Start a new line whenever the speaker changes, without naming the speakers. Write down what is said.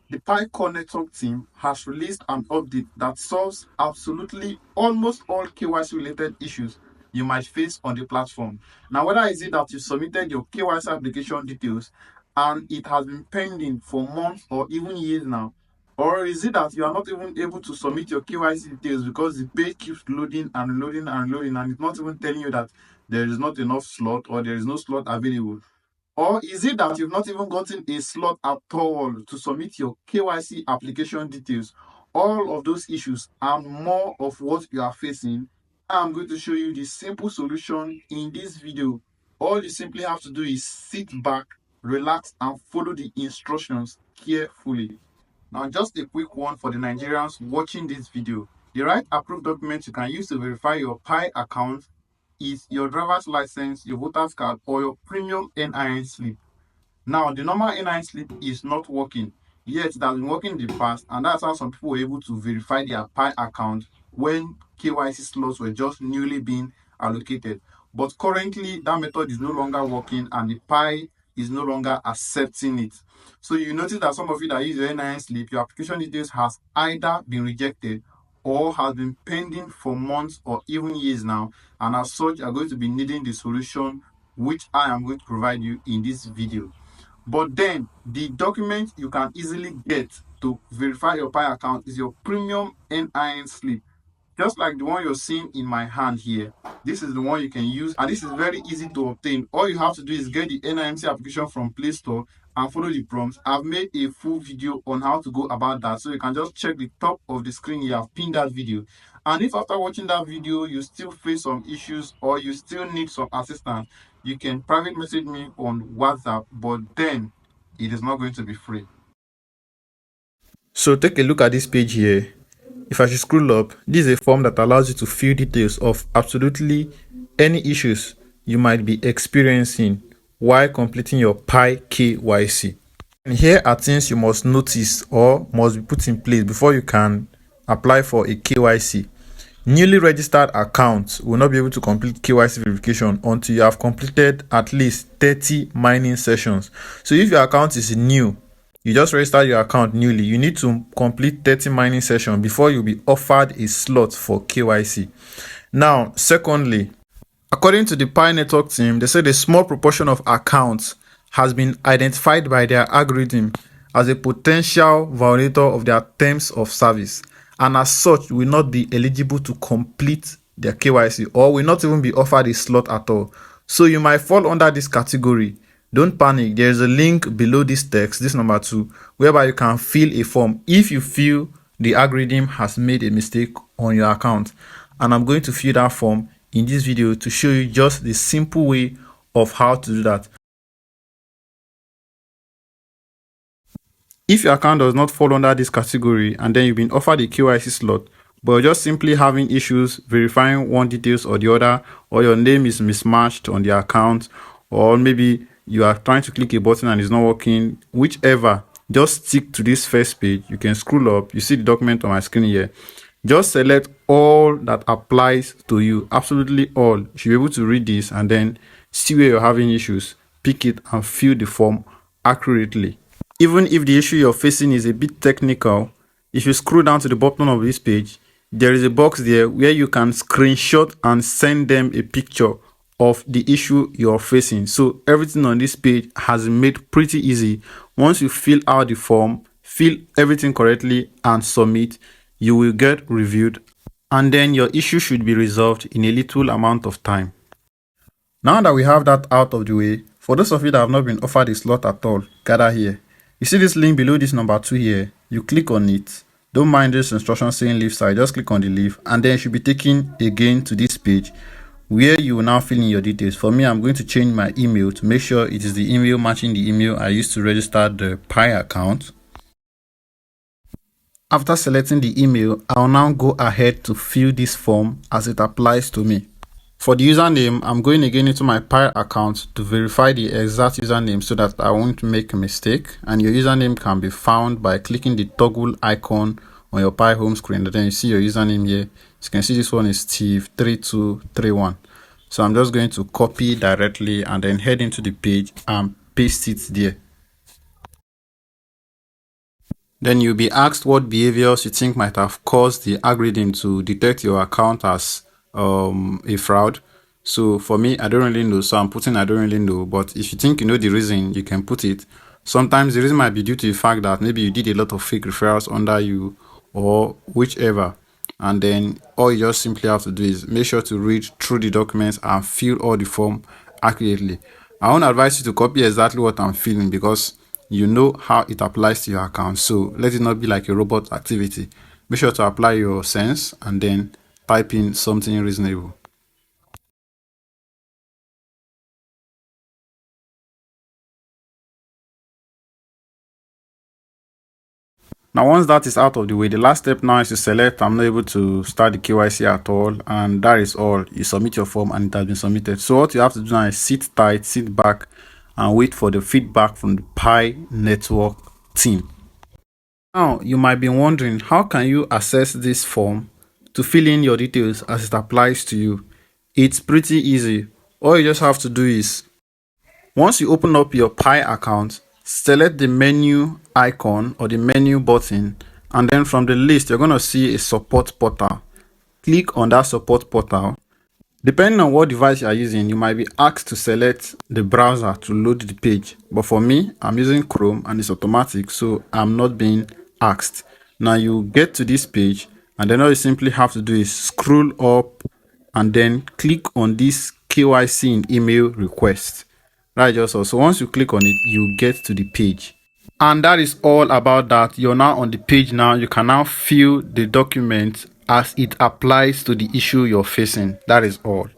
The Pi Core Network team has released an update that solves absolutely almost all KYC related issues you might face on the platform. Now, whether is it that you submitted your KYC application details and it has been pending for months or even years now, or is it that you are not even able to submit your KYC details because the page keeps loading and loading and loading, and it's not even telling you that there is not enough slot or there is no slot available? Or is it that you've not even gotten a slot at all to submit your KYC application details? All of those issues and more of what you are facing, I'm going to show you the simple solution in this video. All you simply have to do is sit back, relax, and follow the instructions carefully. Now, just a quick one for the Nigerians watching this video. The right approved document you can use to verify your Pi account is your driver's license, your voter's card, or your premium NIN slip. Now, the normal NIN slip is not working, yet it has been working in the past, and that's how some people were able to verify their Pi account when KYC slots were just newly being allocated. But currently, that method is no longer working, and the Pi is no longer accepting it. So you notice that some of you that use your NIN slip, your application details has either been rejected or has been pending for months or even years now, and as such, you are going to be needing the solution which I am going to provide you in this video. But then the document you can easily get to verify your Pi account is your premium NIN slip. Just like the one you're seeing in my hand here, this is the one you can use, and this is very easy to obtain. All you have to do is get the NIMC application from Play Store and follow the prompts. I've made a full video on how to go about that, so you can just check the top of the screen here. I've pinned that video. And if after watching that video you still face some issues or you still need some assistance, you can private message me on WhatsApp, but then it is not going to be free.
So take a look at this page here. If I should scroll up, this is a form that allows you to fill details of absolutely any issues you might be experiencing while completing your Pi KYC. And here are things you must notice or must be put in place before you can apply for a KYC. Newly registered accounts will not be able to complete KYC verification until you have completed at least 30 mining sessions. So if your account is new, you just register your account newly, you need to complete 30 mining sessions before you'll be offered a slot for KYC. Now, secondly, according to the Pi Network team, they said a small proportion of accounts has been identified by their algorithm as a potential violator of their terms of service, and as such will not be eligible to complete their KYC or will not even be offered a slot at all. So you might fall under this category. Don't panic. There is a link below this text, this number 2, whereby you can fill a form if you feel the algorithm has made a mistake on your account. And I'm going to fill that form in this video to show you just the simple way of how to do that. If your account does not fall under this category and then you've been offered a KYC slot, but you're just simply having issues verifying one details or the other, or your name is mismatched on the account, or maybe you are trying to click a button and it's not working, whichever, just stick to this first page. You can scroll up, you see the document on my screen here. Just select all that applies to you, absolutely all. You should be able to read this and then see where you're having issues, pick it and fill the form accurately. Even if the issue you're facing is a bit technical, if you scroll down to the bottom of this page, there is a box there where you can screenshot and send them a picture of the issue you're facing. So everything on this page has been made pretty easy. Once you fill out the form, fill everything correctly and submit, you will get reviewed, and then your issue should be resolved in a little amount of time. Now that we have that out of the way, for those of you that have not been offered a slot at all, gather here. You see this link below this number 2 here, you click on it. Don't mind this instruction saying leave side, just click on the leave, and then you should be taken again to this page where you will now fill in your details. For me, I'm going to change my email to make sure it is the email matching the email I used to register the Pi account. After selecting the email, I'll now go ahead to fill this form as it applies to me. For the username, I'm going again into my Pi account to verify the exact username so that I won't make a mistake. And your username can be found by clicking the toggle icon on your Pi home screen. And then you see your username here. As you can see, this one is Steve3231. So I'm just going to copy directly and then head into the page and paste it there. Then you'll be asked what behaviors you think might have caused the algorithm to detect your account as a fraud. So for me, I don't really know. So I'm putting I don't really know. But if you think you know the reason, you can put it. Sometimes the reason might be due to the fact that maybe you did a lot of fake referrals under you or whichever. And then all you just simply have to do is make sure to read through the documents and fill all the form accurately. I won't advise you to copy exactly what I'm filling because you know how it applies to your account. So let it not be like a robot activity. Make sure to apply your sense and then type in something reasonable. Now, once that is out of the way, the last step now is to select I'm not able to start the KYC at all, and that is all. You submit your form and it has been submitted. So what you have to do now is sit tight, sit back, and wait for the feedback from the Pi network team. Now, you might be wondering, how can you access this form to fill in your details as it applies to you? It's pretty easy. All you just have to do is, once you open up your Pi account, select the menu icon or the menu button, and then from the list, you're going to see a support portal. Click on that support portal. Depending on what device you are using, you might be asked to select the browser to load the page. But for me, I'm using Chrome and it's automatic, so I'm not being asked. Now you get to this page, and then all you simply have to do is scroll up and then click on this KYC in email request. Right, just so once you click on it, you get to the page. And that is all about that. You're now on the page now. You can now fill the document as it applies to the issue you're facing. That is all.